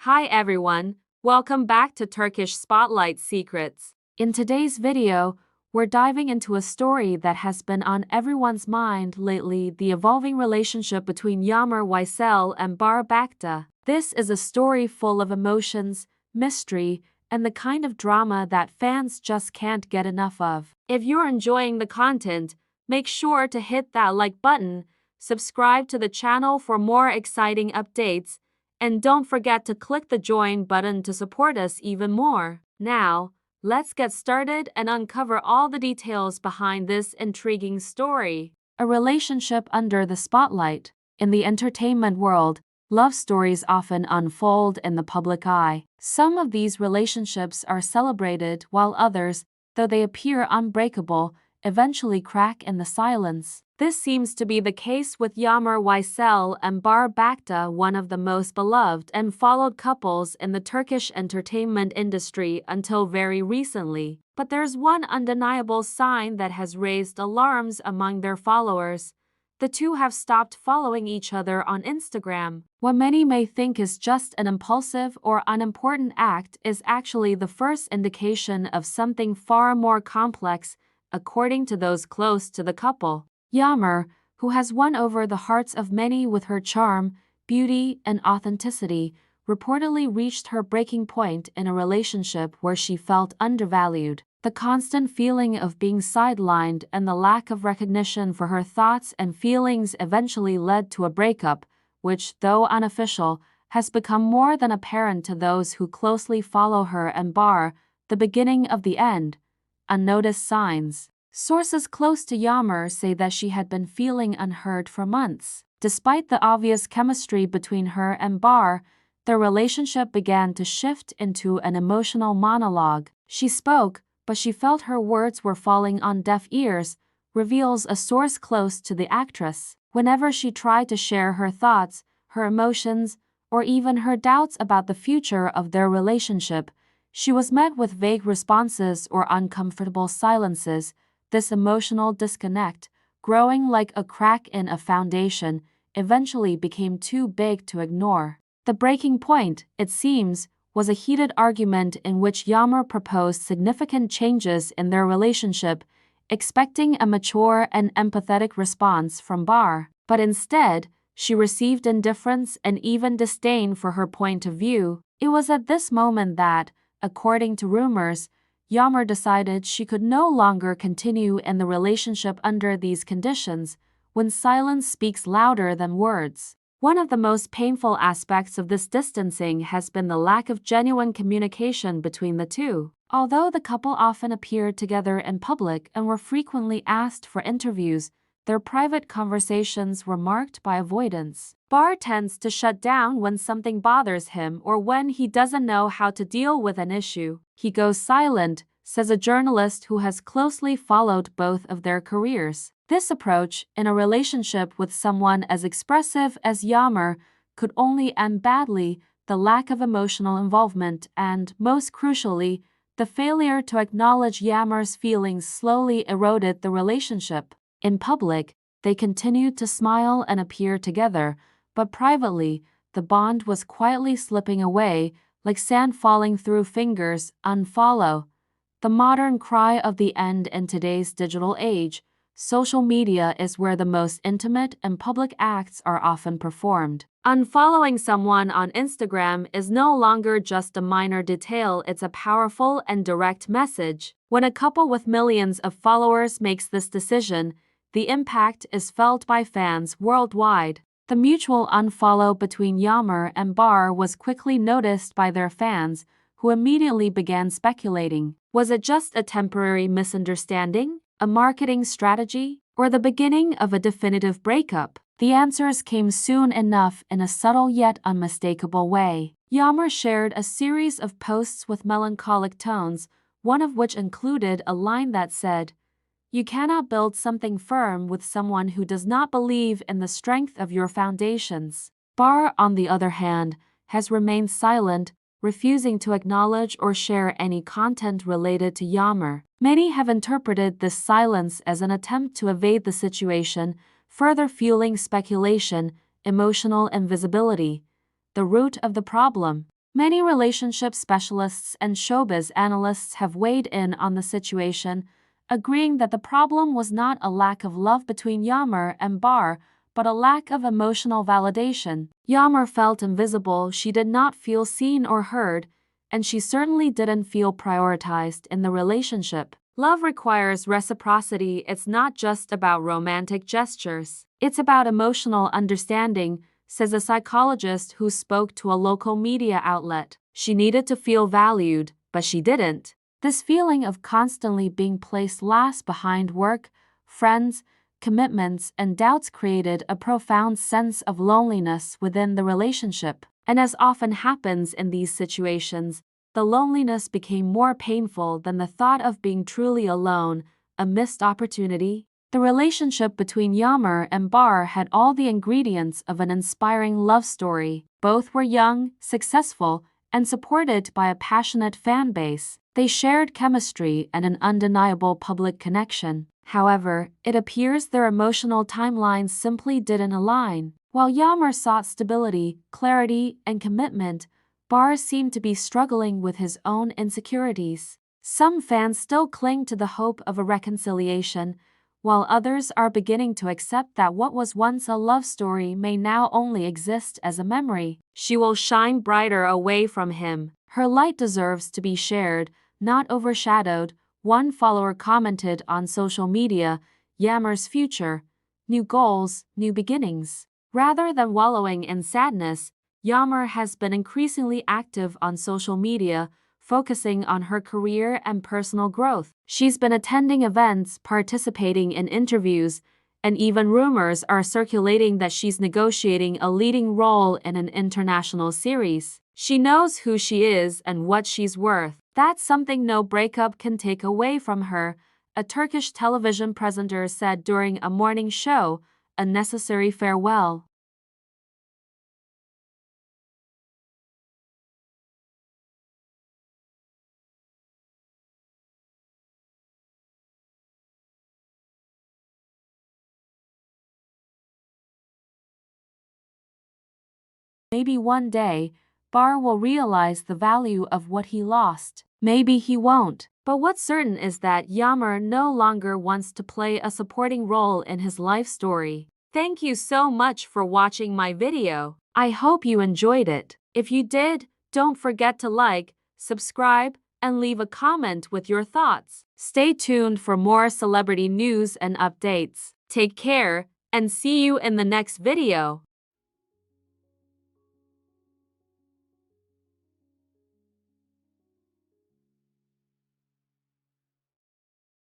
Hi everyone, welcome back to Turkish Spotlight Secrets. In today's video, we're diving into a story that has been on everyone's mind lately, the evolving relationship between Yağmur Yüksel and Baktaş. This is a story full of emotions, mystery, and the kind of drama that fans just can't get enough of. If you're enjoying the content, make sure to hit that like button, subscribe to the channel for more exciting updates, and don't forget to click the join button to support us even more. Now, let's get started and uncover all the details behind this intriguing story. A relationship under the spotlight. In the entertainment world, love stories often unfold in the public eye. Some of these relationships are celebrated while others, though they appear unbreakable, eventually crack in the silence. This seems to be the case with Yağmur Yüksel and Baktaş, one of the most beloved and followed couples in the Turkish entertainment industry until very recently. But there's one undeniable sign that has raised alarms among their followers. The two have stopped following each other on Instagram. What many may think is just an impulsive or unimportant act is actually the first indication of something far more complex, according to those close to the couple. Yağmur, who has won over the hearts of many with her charm, beauty, and authenticity, reportedly reached her breaking point in a relationship where she felt undervalued. The constant feeling of being sidelined and the lack of recognition for her thoughts and feelings eventually led to a breakup, which, though unofficial, has become more than apparent to those who closely follow her and the beginning of the end. Unnoticed signs. Sources close to Yağmur say that she had been feeling unheard for months. Despite the obvious chemistry between her and their relationship began to shift into an emotional monologue. She spoke, but she felt her words were falling on deaf ears, reveals a source close to the actress. Whenever she tried to share her thoughts, her emotions, or even her doubts about the future of their relationship, she was met with vague responses or uncomfortable silences. This emotional disconnect, growing like a crack in a foundation, eventually became too big to ignore. The breaking point, it seems, was a heated argument in which Yağmur proposed significant changes in their relationship, expecting a mature and empathetic response from but instead, she received indifference and even disdain for her point of view. It was at this moment that, according to rumors, Yağmur decided she could no longer continue in the relationship under these conditions, when silence speaks louder than words. One of the most painful aspects of this distancing has been the lack of genuine communication between the two. Although the couple often appeared together in public and were frequently asked for interviews, their private conversations were marked by avoidance. Tends to shut down when something bothers him or when he doesn't know how to deal with an issue. He goes silent, says a journalist who has closely followed both of their careers. This approach, in a relationship with someone as expressive as Yağmur, could only end badly. The lack of emotional involvement and, most crucially, the failure to acknowledge Yağmur's feelings slowly eroded the relationship. In public, they continued to smile and appear together, but privately, the bond was quietly slipping away, like sand falling through fingers. Unfollow. The modern cry of the end in today's digital age. Social media is where the most intimate and public acts are often performed. Unfollowing someone on Instagram is no longer just a minor detail, it's a powerful and direct message. When a couple with millions of followers makes this decision, the impact is felt by fans worldwide. The mutual unfollow between Yağmur and was quickly noticed by their fans, who immediately began speculating. Was it just a temporary misunderstanding, a marketing strategy, or the beginning of a definitive breakup? The answers came soon enough in a subtle yet unmistakable way. Yağmur shared a series of posts with melancholic tones, one of which included a line that said, "You cannot build something firm with someone who does not believe in the strength of your foundations." On the other hand, has remained silent, refusing to acknowledge or share any content related to Yağmur. Many have interpreted this silence as an attempt to evade the situation, further fueling speculation, emotional invisibility. The root of the problem. Many relationship specialists and showbiz analysts have weighed in on the situation, agreeing that the problem was not a lack of love between Yağmur and Bar, but a lack of emotional validation. Yağmur felt invisible, she did not feel seen or heard, and she certainly didn't feel prioritized in the relationship. Love requires reciprocity. It's not just about romantic gestures. It's about emotional understanding, says a psychologist who spoke to a local media outlet. She needed to feel valued, but she didn't. This feeling of constantly being placed last behind work, friends, commitments, and doubts created a profound sense of loneliness within the relationship. And as often happens in these situations, the loneliness became more painful than the thought of being truly alone, a missed opportunity. The relationship between Yağmur and Bar had all the ingredients of an inspiring love story. Both were young, successful, and supported by a passionate fan base. They shared chemistry and an undeniable public connection. However, it appears their emotional timelines simply didn't align. While Yağmur sought stability, clarity, and commitment, Bar seemed to be struggling with his own insecurities. Some fans still cling to the hope of a reconciliation, while others are beginning to accept that what was once a love story may now only exist as a memory. She will shine brighter away from him. Her light deserves to be shared, not overshadowed, one follower commented on social media. Yağmur's future, new goals, new beginnings. Rather than wallowing in sadness, Yağmur has been increasingly active on social media, focusing on her career and personal growth. She's been attending events, participating in interviews, and even rumors are circulating that she's negotiating a leading role in an international series. She knows who she is and what she's worth. That's something no breakup can take away from her, a Turkish television presenter said during a morning show, a necessary farewell. Maybe one day, Bar will realize the value of what he lost. Maybe he won't. But what's certain is that Yağmur no longer wants to play a supporting role in his life story. Thank you so much for watching my video. I hope you enjoyed it. If you did, don't forget to like, subscribe, and leave a comment with your thoughts. Stay tuned for more celebrity news and updates. Take care, and see you in the next video.